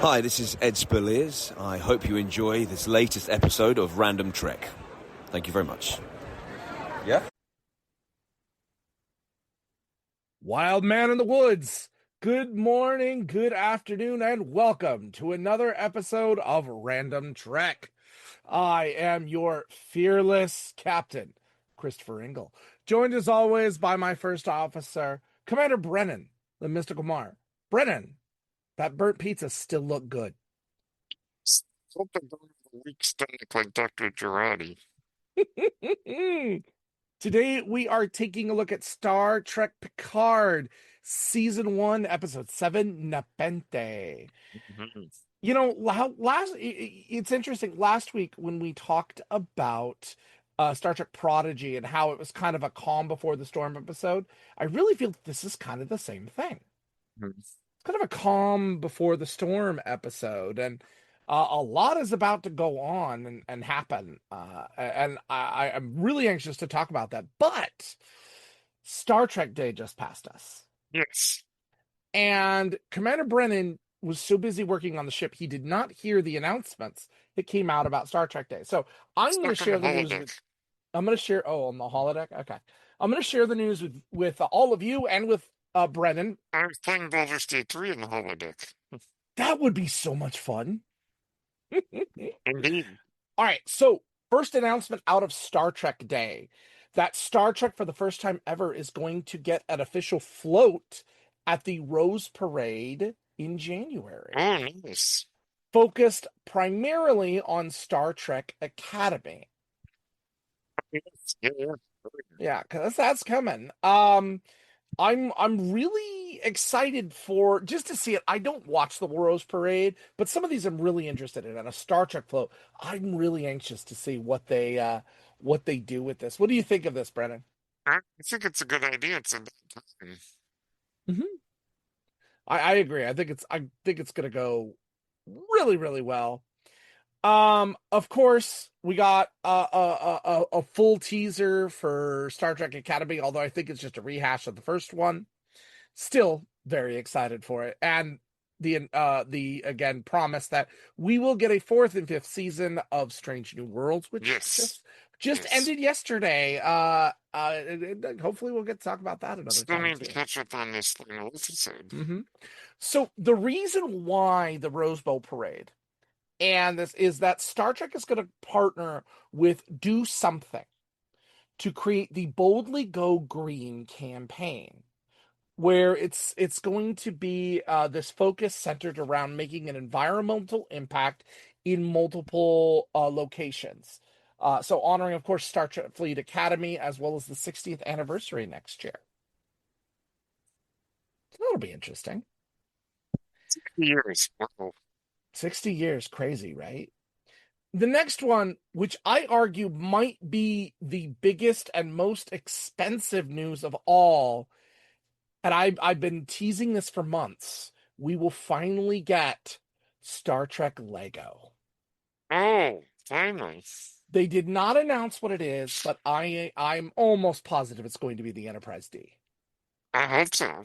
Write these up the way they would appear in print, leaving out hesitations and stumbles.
Hi, this is Ed Spurliers. I hope you enjoy this latest episode of Random Trek. Thank you very much. Yeah? Wild man in the woods. Good morning, good afternoon, and welcome to another episode of Random Trek. I am your fearless captain, Christopher Ingle, joined as always by my first officer, Commander Brennan, the mystical Mar. Brennan, that burnt pizza still look good. Hope I don't have a weak stomach like Dr. Girardi. Today we are taking a look at Star Trek Picard, Season 1, Episode 7, Nepenthe. You know, it's interesting. Last week when we talked about Star Trek Prodigy and how it was kind of a calm before the storm episode, I really feel this is kind of the same thing. It's kind of a calm before the storm episode, and a lot is about to go on and happen. And I'm really anxious to talk about that. But Star Trek Day just passed us. Yes. And Commander Brennan was so busy working on the ship, he did not hear the announcements that came out about Star Trek Day. So I'm going to share the news with, I'm going to share, on the holodeck? Okay. I'm going to share the news with all of you and with Brennan. I was playing Baldur's Gate 3 in the holodeck. That would be so much fun. Indeed. All right, so first announcement out of Star Trek Day, that Star Trek for the first time ever is going to get an official float at the Rose Parade in January. Oh, nice. Focused primarily on Star Trek Academy. Yeah, because that's coming. I'm really excited for just to see it. I don't watch the Rose Parade, but some of these I'm really interested in. And a Star Trek float, I'm really anxious to see what they do with this. What do you think of this, Brennan? I think it's a good idea. It's a Mm-hmm. I agree. I think it's gonna go really, really well. Of course, we got a full teaser for Star Trek Academy, although I think it's just a rehash of the first one. Still very excited for it. And the again promise that we will get a fourth and fifth season of Strange New Worlds, which just ended yesterday. Hopefully we'll get to talk about that another Still time. need to catch up on this final episode. Mm-hmm. So the reason why the Rose Bowl Parade and this is that Star Trek is going to partner with Do Something to create the Boldly Go Green campaign, where it's going to be this focus centered around making an environmental impact in multiple locations. So honoring, of course, Star Trek Fleet Academy, as well as the 60th anniversary next year. So that'll be interesting. 60 years. Wow. 60 years, crazy, right? The next one, which I argue might be the biggest and most expensive news of all, and I've been teasing this for months, we will finally get Star Trek Lego. Oh, finally. They did not announce what it is, but I'm almost positive it's going to be the Enterprise D. I hope so.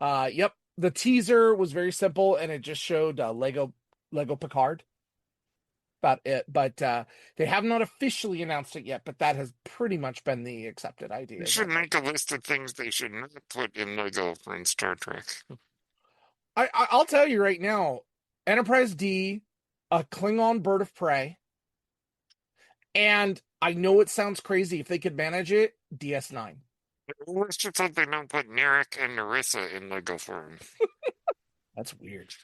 Yep. The teaser was very simple, and it just showed Lego Picard. About it, but they have not officially announced it yet, but that has pretty much been the accepted idea. You should make a list of things they should not put in Lego for Star Trek. I'll tell you right now, Enterprise D, a Klingon bird of prey, and I know it sounds crazy if they could manage it, DS9. Let's just hope they don't put Narek and Narissa in Lego form. That's weird.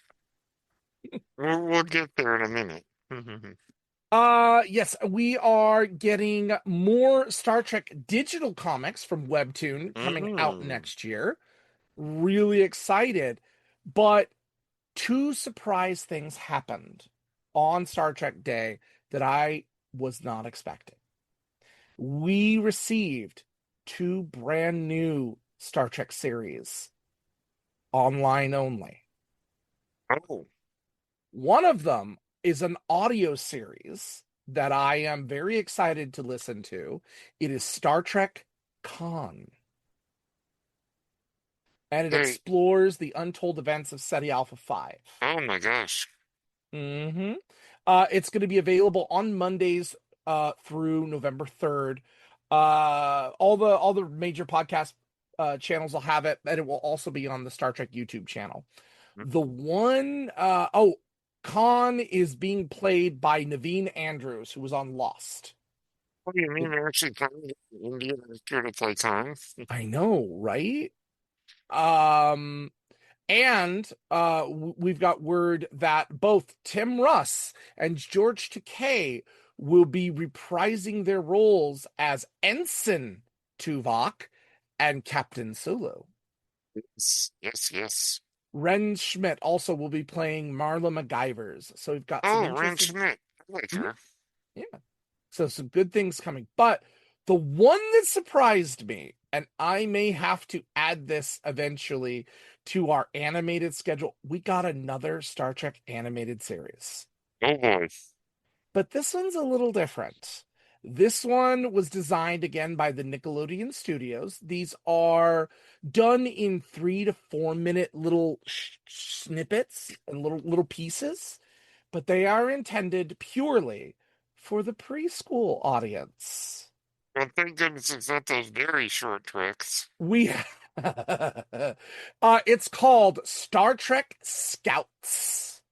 We'll get there in a minute. Yes, we are getting more Star Trek digital comics from Webtoon coming out next year. Really excited. But two surprise things happened on Star Trek Day that I was not expecting. We received two brand new Star Trek series, online only. Oh. One of them is an audio series that I am very excited to listen to. It is Star Trek Khan. And it explores the untold events of SETI Alpha 5. Oh my gosh. Mm-hmm. It's going to be available on Mondays through November 3rd. All the major podcast channels will have it, and it will also be on the Star Trek YouTube channel. The one Khan is being played by Naveen Andrews, who was on Lost. What do you mean they're actually coming to India to play time? I know, right? Um, and we've got word that both Tim Russ and George Takei will be reprising their roles as Ensign Tuvok and Captain Sulu. Yes, yes, yes. Ren Schmidt also will be playing Marla MacGyvers. So we've got some Oh, Ren interesting. Schmidt. I like Mhm, her. yeah. So some good things coming. But the one that surprised me, and I may have to add this eventually to our animated schedule, we got another Star Trek animated series. Oh boy. But this one's a little different. This one was designed again by the Nickelodeon Studios. These are done in 3 to 4 minute little snippets and little pieces, but they are intended purely for the preschool audience. Well, thank goodness it's not those very short tricks. We it's called Star Trek Scouts.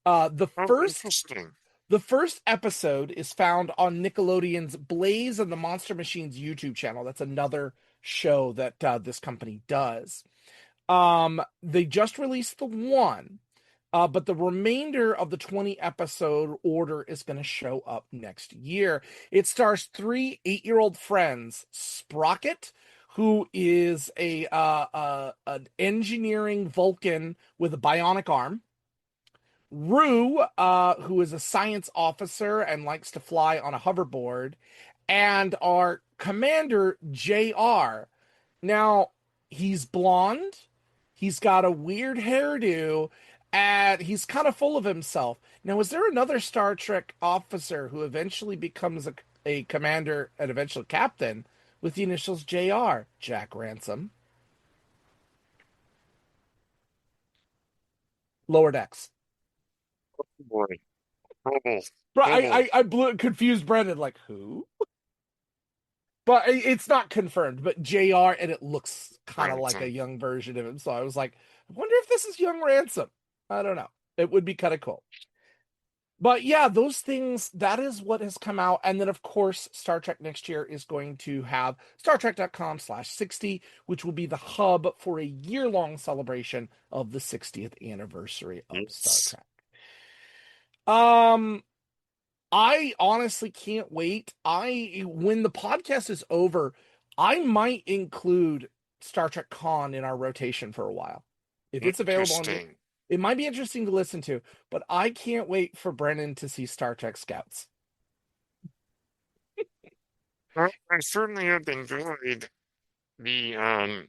The Oh, first interesting. The first episode is found on Nickelodeon's Blaze and the Monster Machines YouTube channel. That's another show that this company does. They just released the one, but the remainder of the 20 episode order is going to show up next year. It stars 3 8-year-old friends: Sprocket, who is an engineering Vulcan with a bionic arm; Rue, who is a science officer and likes to fly on a hoverboard; and our commander, JR. Now, he's blonde, he's got a weird hairdo, and he's kind of full of himself. Now, is there another Star Trek officer who eventually becomes a commander and eventually captain with the initials JR? Jack Ransom. Lower Decks. Oh boy. Trouble. Bro, Trouble. confused Brendan, like, who? But it's not confirmed, but JR, and it looks kind of like a Ransom. young version of him. So I was like, I wonder if this is young Ransom. I don't know. It would be kind of cool. But yeah, those things, that is what has come out. And then, of course, Star Trek next year is going to have StarTrek.com/60, which will be the hub for a year-long celebration of the 60th anniversary of Star Yes. Trek. Um, I honestly can't wait. When the podcast is over, I might include Star Trek Con in our rotation for a while. If it's available on Interesting. it might be interesting to listen to, but I can't wait for Brennan to see Star Trek Scouts. Well, I certainly have enjoyed the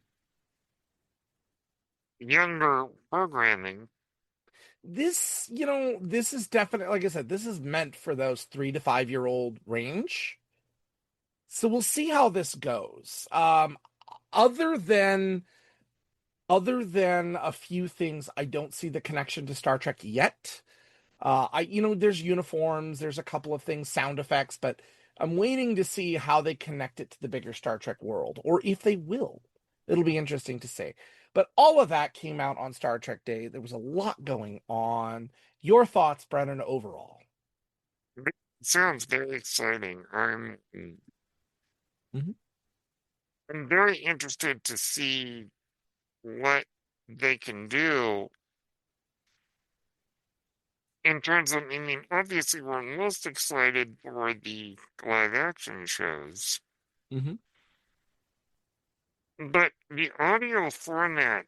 younger programming. This is definitely, like I said, this is meant for those 3 to 5 year old range. So we'll see how this goes. Other than other than a few things, I don't see the connection to Star Trek yet. There's uniforms, there's a couple of things, sound effects, but I'm waiting to see how they connect it to the bigger Star Trek world, or if they will. It'll be interesting to see. But all of that came out on Star Trek Day. There was a lot going on. Your thoughts, Brennan, overall? It sounds very exciting. Mhm. I'm very interested to see what they can do in terms of, I mean, obviously we're most excited for the live action shows, Mhm. but the audio format,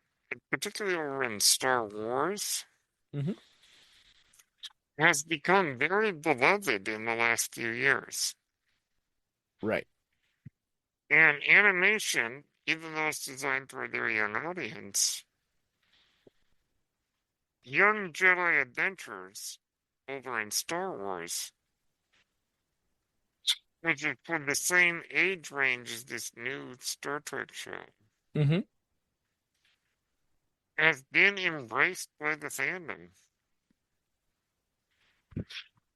particularly over in Star Wars, Mhm. has become very beloved in the last few years. Right. And animation, even though it's designed for a very young audience, Young Jedi Adventures over in Star Wars, which is for the same age range as this new Star Trek show, Mhm. has been embraced by the fandom.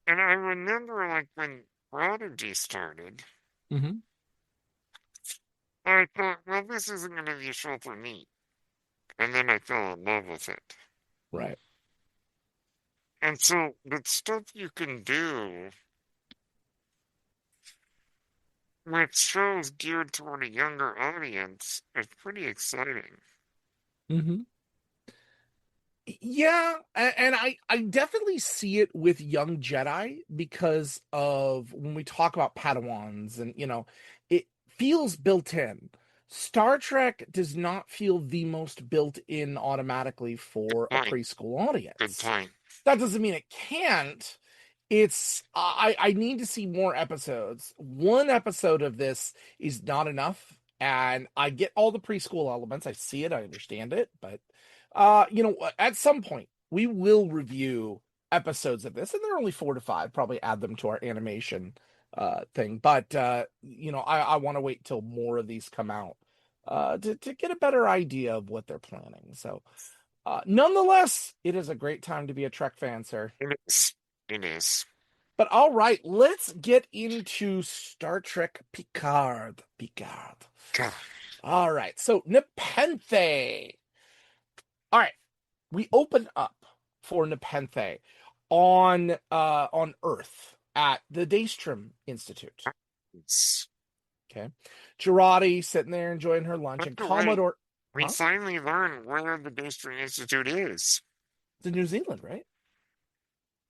And I remember, like, when Prodigy started, Mm-hmm. I thought, well, this isn't going to be a show for me. And then I fell in love with it. Right. And so the stuff you can do with shows geared toward a younger audience is pretty exciting. Mm-hmm. Yeah, and I definitely see it with young Jedi because of when we talk about Padawans and it feels built in. Star Trek does not feel the most built in automatically for a Point. preschool Good audience. point. That doesn't mean it can't. I need to see more episodes. One episode of this is not enough, and I get all the preschool elements. I see it, I understand it, but at some point we will review episodes of this, and they're only 4 to 5. Probably add them to our animation thing, but I want to wait till more of these come out to get a better idea of what they're planning. So, nonetheless, it is a great time to be a Trek fan, sir. It is. It is. But all right, let's get into Star Trek Picard. God. All right, so Nepenthe. All right, we open up for Nepenthe on Earth at the Daystrom Institute. It's, Okay, Girardi sitting there enjoying her lunch, by and the way, Commodore. we Huh? finally learned where the Daystrom Institute is. It's in New Zealand, right?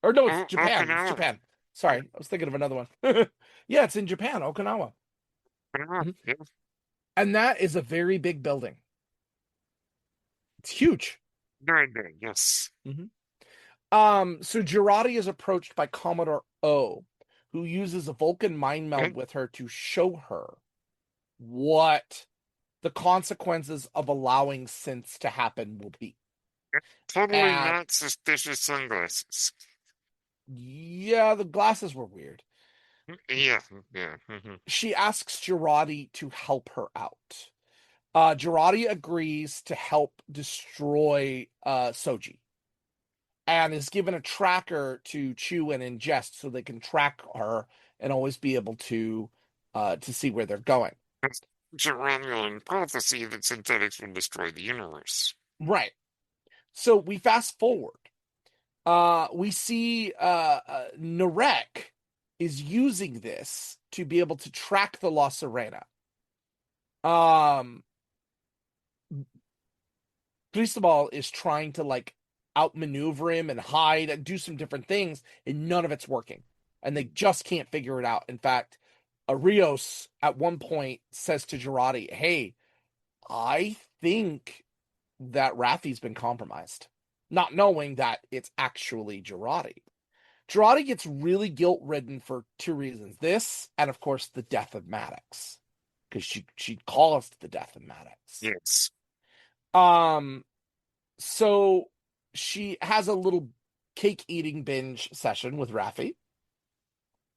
Or no, it's Japan. It's Okinawa. Japan. Sorry, I was thinking of another one. Yeah, it's in Japan, Okinawa. Okinawa. Mhm. Yeah. And that is a very big building. It's huge. Very big. Yes. So Girardi is approached by Commodore O, who uses a Vulcan mind meld And with her to show her what the consequences of allowing synths to happen will be. totally And not suspicious sunglasses. yeah, the glasses were weird. Yeah. Yeah. Mhm. She asks Girardi to help her out. Girardi agrees to help destroy Soji and is given a tracker to chew and ingest so they can track her and always be able to see where they're going. It's a Romulan prophecy that synthetics will destroy the universe. Right. So we fast forward. We see Narek is using this to be able to track the La Sirena. Cristobal is trying to like outmaneuver him and hide and do some different things, and none of it's working. And they just can't figure it out. In fact, Rios at one point says to Girardi, "Hey, I think that Raffi's been compromised," not knowing that it's actually Girardi. Girardi gets really guilt-ridden for 2 reasons. This, and of course, the death of Maddox. Because she caused the death of Maddox. Yes. So she has a little cake eating binge session with Raffi,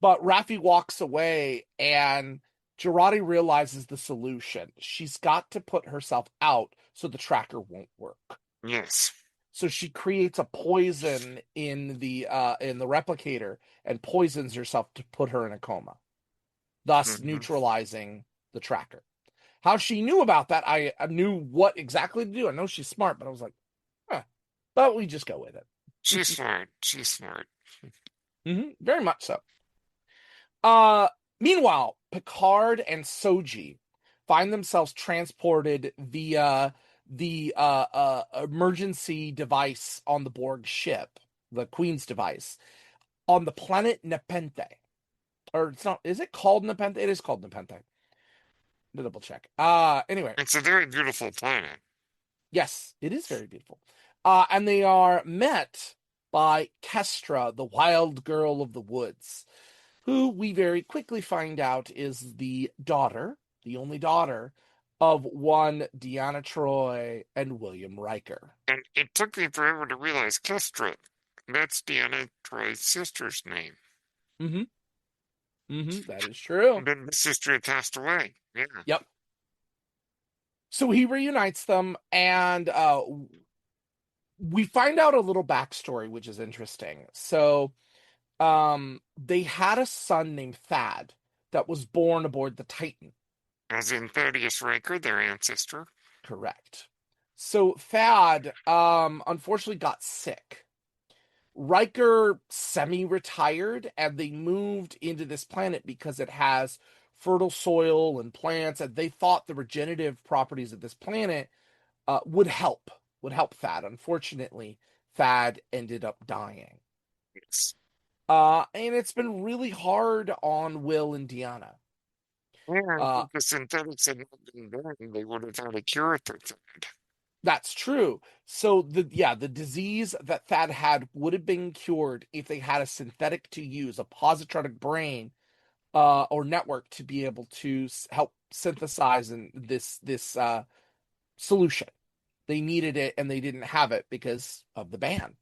but Raffi walks away and Girardi realizes the solution. She's got to put herself out so the tracker won't work. Yes. So she creates a poison in the replicator and poisons herself to put her in a coma, thus Mhm. neutralizing the tracker. How she knew about that, I knew what exactly to do. I know she's smart, but I was like, huh. But we just go with it. She's smart. She's smart. Very much so. Meanwhile, Picard and Soji find themselves transported via the emergency device on the Borg ship, the Queen's device, on the planet Nepenthe. Or it's not, is it called Nepenthe? It is called Nepenthe. To double check. Anyway, It's a very beautiful planet. yes, it is very beautiful. And they are met by Kestra, the wild girl of the woods, who we very quickly find out is the only daughter of one Deanna Troy and William Riker. And it took me forever to realize Kestra. That's Deanna Troy's sister's name. That is true. And then the sister had passed away. Yeah. Yep. So he reunites them, and we find out a little backstory, which is interesting. So They had a son named Thad that was born aboard the Titan. As in Thaddeus Riker, their ancestor. Correct. So Thad, unfortunately got sick. Riker semi-retired, and they moved into this planet because it has fertile soil and plants, and they thought the regenerative properties of this planet would help Thad. Unfortunately, Thad ended up dying. Yes. And it's been really hard on Will and Deanna. And if the synthetics had not been done, they would have had a cure for Thad. That's true. So the disease that Thad had would have been cured if they had a synthetic to use, a positronic brain, or network to be able to help synthesize this solution. They needed it and they didn't have it because of the ban.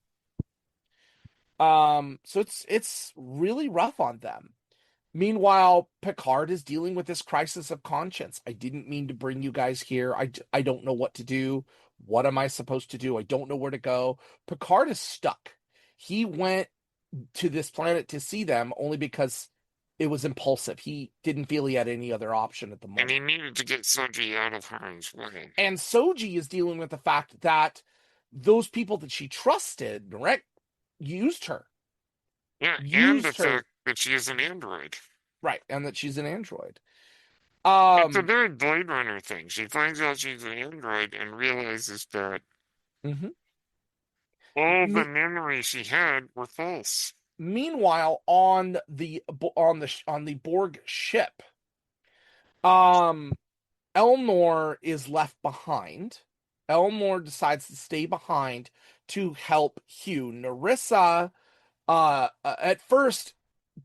So it's really rough on them. Meanwhile, Picard is dealing with this crisis of conscience. I didn't mean to bring you guys here. I don't know what to do. What am I supposed to do? I don't know where to go. Picard is stuck. He went to this planet to see them only because it was impulsive. He didn't feel he had any other option at the moment. And he needed to get Soji out of harm's way. And Soji is dealing with the fact that those people that she trusted, right, used her. Yeah, and Used the her. fact that she is an android. Right, and that she's an android. It's a very Blade Runner thing. She finds out she's an android and realizes that all the memories she had were false. Meanwhile, on the Borg ship, Elnor is left behind. Elnor decides to stay behind to help Hugh. Narissa, at first,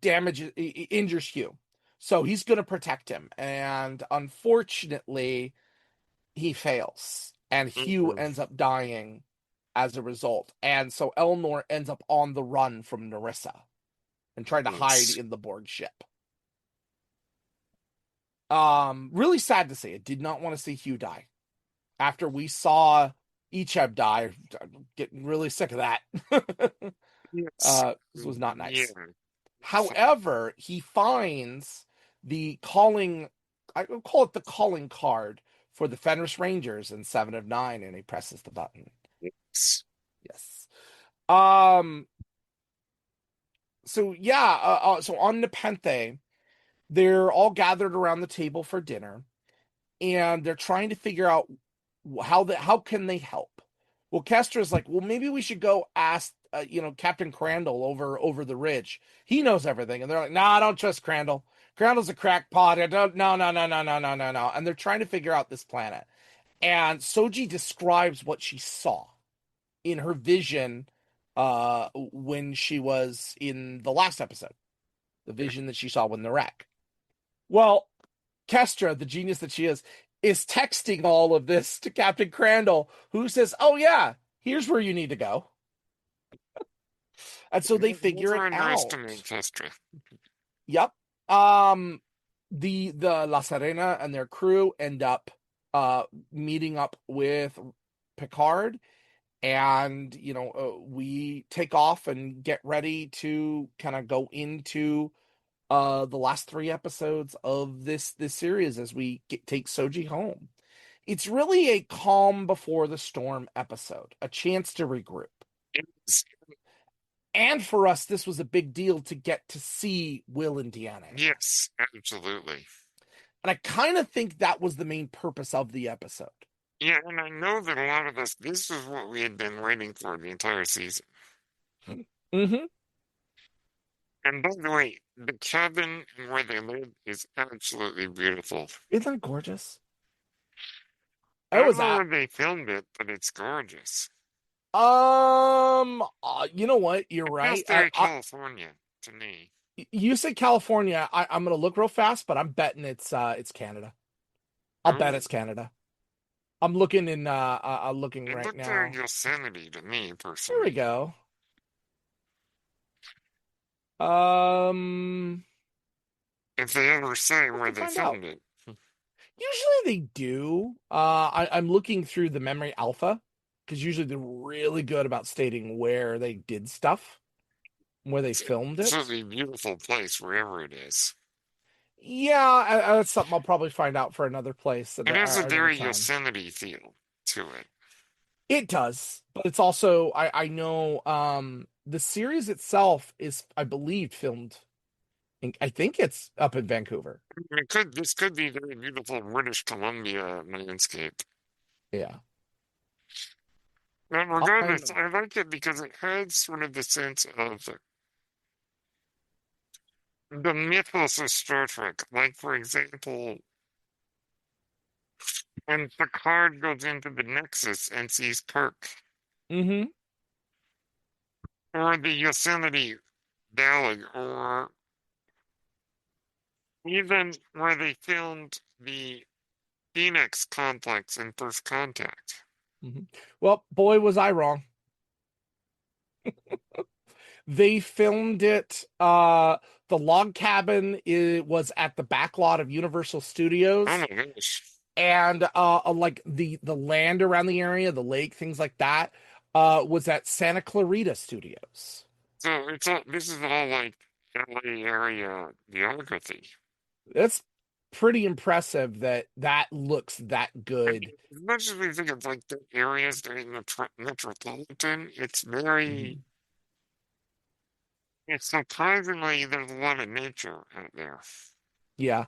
injures Hugh, so he's going to protect him, and unfortunately, he fails, and Hugh ends up dying as a result. And so Elnor ends up on the run from Narissa and trying to hide in the Borg ship. Really sad to see. I did not want to see Hugh die. After we saw Icheb die, I'm getting really sick of that. This was not nice. Yeah. However, he finds the calling, I would call it the calling card for the Fenris Rangers in 7 of 9, and he presses the button. Yes. So yeah, so on Nepenthe, they're all gathered around the table for dinner, and they're trying to figure out how can they help. Well, Kestra's like, well, maybe we should go ask, Captain Crandall over the ridge. He knows everything, and they're like, nah, I don't trust Crandall. Crandall's a crackpot. No. And they're trying to figure out this planet. And Soji describes what she saw in her vision when she was in the last episode, the vision that she saw when the wreck. Well, Kestra, the genius that she is texting all of this to Captain Crandall, who says, oh yeah, here's where you need to go. And so they figure it out. Nice to meet Kestra. Yep. The La Serena and their crew end up meeting up with Picard, and we take off and get ready to kind of go into the last 3 episodes of this series as we take Soji home. It's really a calm before the storm episode, a chance to regroup. And for us, this was a big deal to get to see Will and Deanna. Yes, absolutely. And I kind of think that was the main purpose of the episode. Yeah, and I know that a lot of us, this is what we had been waiting for the entire season. Mm-hmm. And by the way, the cabin and where they live is absolutely beautiful. Isn't that gorgeous? I don't know where they filmed it, but it's gorgeous. You know what? You're right. It's very California to me. You said California. I'm gonna look real fast, but I'm betting it's Canada. I'll bet it's Canada. I'm looking right now. It looked very Yosemite to me, personally. Here we go. If they ever say where they filmed it. Usually they do. I'm looking through the memory alpha, because usually they're really good about stating where they did stuff. where they filmed It's it. certainly a beautiful place wherever it is. Yeah, that's something I'll probably find out for another place It has a another very time. Yosemite feel to it. It does, but it's also I know the series itself is I believe filmed I think it's up in Vancouver. This could be very beautiful British Columbia landscape. Yeah. And regardless, I'm I like it because it has sort of the sense of the mythos of Star Trek. Like, for example, when Picard goes into the Nexus and sees Kirk, mm-hmm. or the Yosemite Valley, or even where they filmed the Phoenix complex in First Contact. Mm-hmm. Well, boy was I wrong. They filmed it the log cabin was at the back lot of Universal Oh Studios, my gosh. and like the land around the area, the lake, things like that, was at Santa Clarita Studios. So this is all like LA area geography. It's pretty impressive that that looks that I good. mean, as much as we think of like the areas that are in the metropolitan, Mhm. it's surprisingly, there's a lot of nature out there. Yeah,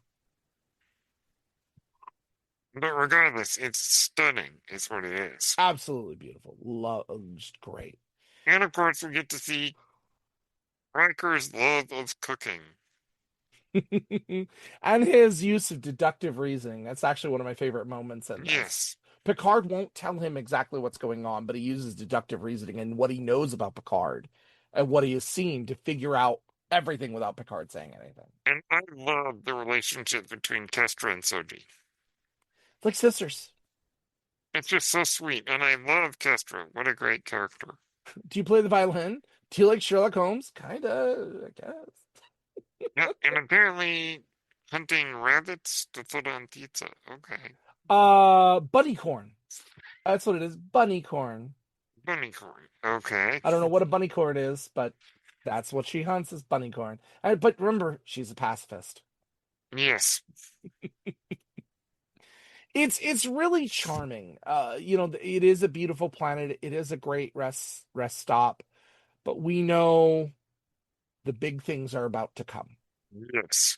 But regardless, it's stunning, is what it is. absolutely beautiful. Love, just great. And of course, we get to see Riker's love of cooking. And his use of deductive reasoning. That's actually one of my favorite moments in this. Yes. Picard won't tell him exactly what's going on, but he uses deductive reasoning and what he knows about Picard and what he has seen to figure out everything without Picard saying anything. And I love the relationship between Kestra and Soji. It's like sisters. It's just so sweet, and I love Kestra. What a great character. Do you play the violin? Do you like Sherlock Holmes? Kinda, I guess. Yeah, and apparently hunting rabbits to put on pizza. Okay. Bunny corn. That's what it is. Bunny corn. Bunny corn. Okay. I don't know what a bunny corn is, but that's what she hunts is bunny corn. But remember, she's a pacifist. Yes. It's really charming. It is a beautiful planet. It is a great rest stop, but we know the big things are about to come. Yes.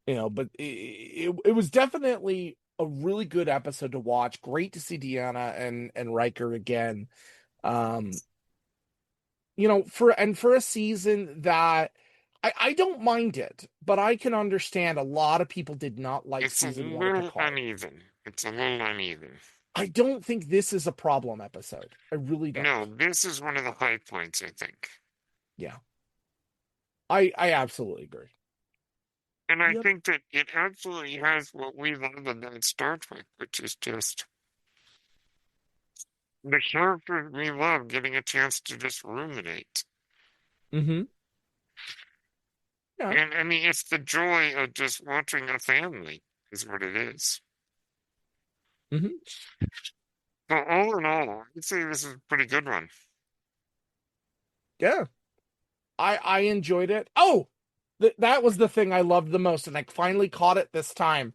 But it was definitely a really good episode to watch. Great to see Deanna and Riker again. Um, for a season that I don't mind it, but I can understand a lot of people did not like It's a season one of little Picard. uneven. It's a little uneven. I don't think this is a problem episode. I really don't. No, this is one of the high points, I think. Yeah. I absolutely agree. And I Yep. think that it absolutely has what we love about Star Trek, which is just the characters we love getting a chance to just ruminate. Mm-hmm. Yeah. And I mean, it's the joy of just watching a family, is what it is. Mm-hmm. So, all in all, I'd say this is a pretty good one. Yeah. I enjoyed it. Oh, that was the thing I loved the most, and I finally caught it this time.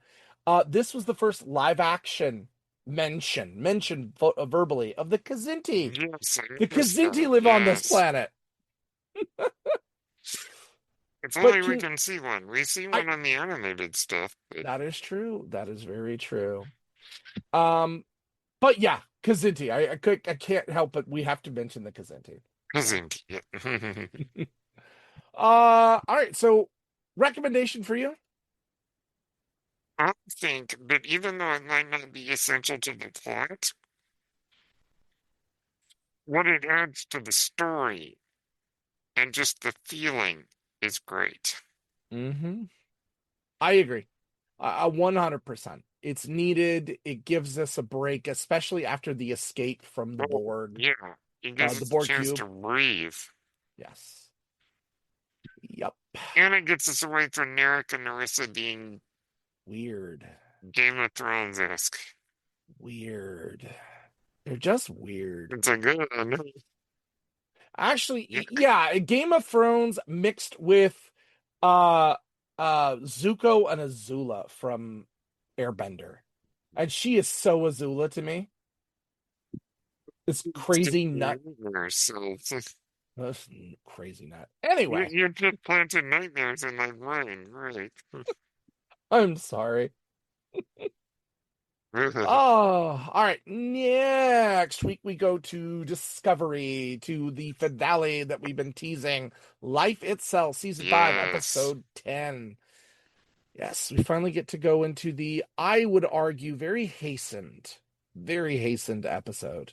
This was the first live action mention verbally of the Kzinti. Yes, I The noticed Kzinti that. live on this Yes. planet. If But only we can see one. We see I one on the animated stuff, but that is true. That is very true. But yeah, Kzinti. I can't help but we have to mention the Kzinti. isn't it? All right. So, recommendation for you? I think that even though it might not be essential to the plot, what it adds to the story and just the feeling is great. Mm-hmm. I agree. 100%. It's needed. It gives us a break, especially after the escape from the Oh, Borg, yeah, it gives the us a Borg chance cube. to breathe. Yes. Yep. And it gets us away from Narek and Narissa being Weird. Game of Thrones-esque. Weird. They're just weird. It's a good, I know. Actually, Yeah. yeah, Game of Thrones mixed with uh Zuko and Azula from Airbender. And she is so Azula to me. This It's just crazy nut. nightmares, so Ugh, crazy nut. Anyway, you just planted nightmares in my brain, right? I'm sorry. Oh, all right. Next week we go to Discovery, to the finale that we've been teasing, Life Itself, season 5, Yes. episode 10. Yes, we finally get to go into the, I would argue, very hastened episode.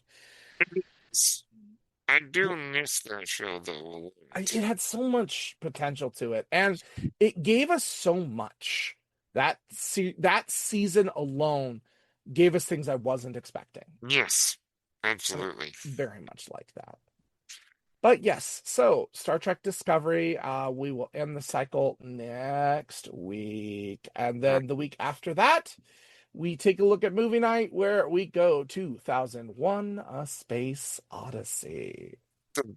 I do miss that show though a lot. It had so much potential to it, and it gave us so much. That season alone gave us things I wasn't expecting. Yes, absolutely. Very much like that. But yes, so Star Trek Discovery, we will end the cycle next week. And then the week after that, we take a look at movie night where we go 2001 A Space Odyssey. The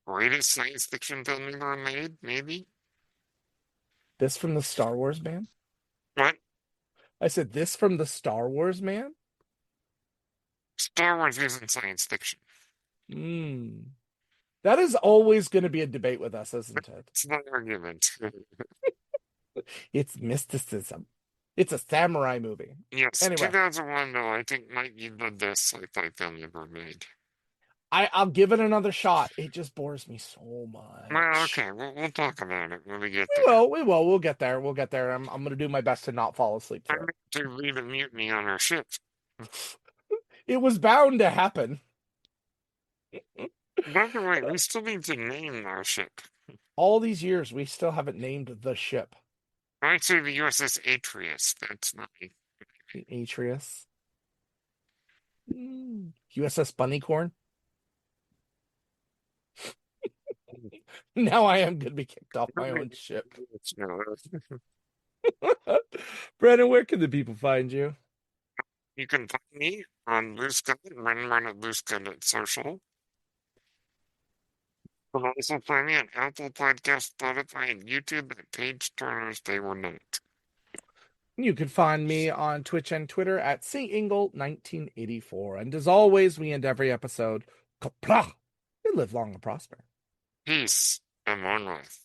greatest science fiction film ever made, maybe? This from the Star Wars man? What? I said this from the Star Wars man? Star Wars isn't science fiction. That is always going to be a debate with us, isn't it? It's not an argument. It's mysticism. It's a samurai movie. Yes, Anyway. 2001, though, I think might be the best sci-fi film ever made. I'll give it another shot. It just bores me so much. Well, okay, we'll talk about it when we get We there. will. We'll get there. We'll get there. I'm going to do my best to not fall asleep I through meant to lead a mutiny on our ship. it. Was bound to happen. By the way, we still need to name our ship. All these years, we still haven't named the ship. I'd say the USS Atreus. That's not me. Atreus. USS Bunnycorn. Now I am going to be kicked off my own ship. Brandon, where can the people find you? You can find me on Blue Sky, run at Blue Sky Social. You can also find me on Apple Podcasts, Spotify, and YouTube at Page Turner's They Were Not. You can find me on Twitch and Twitter at Ingle1984. And as always, we end every episode, Kapla, and live long and prosper. Peace and one life.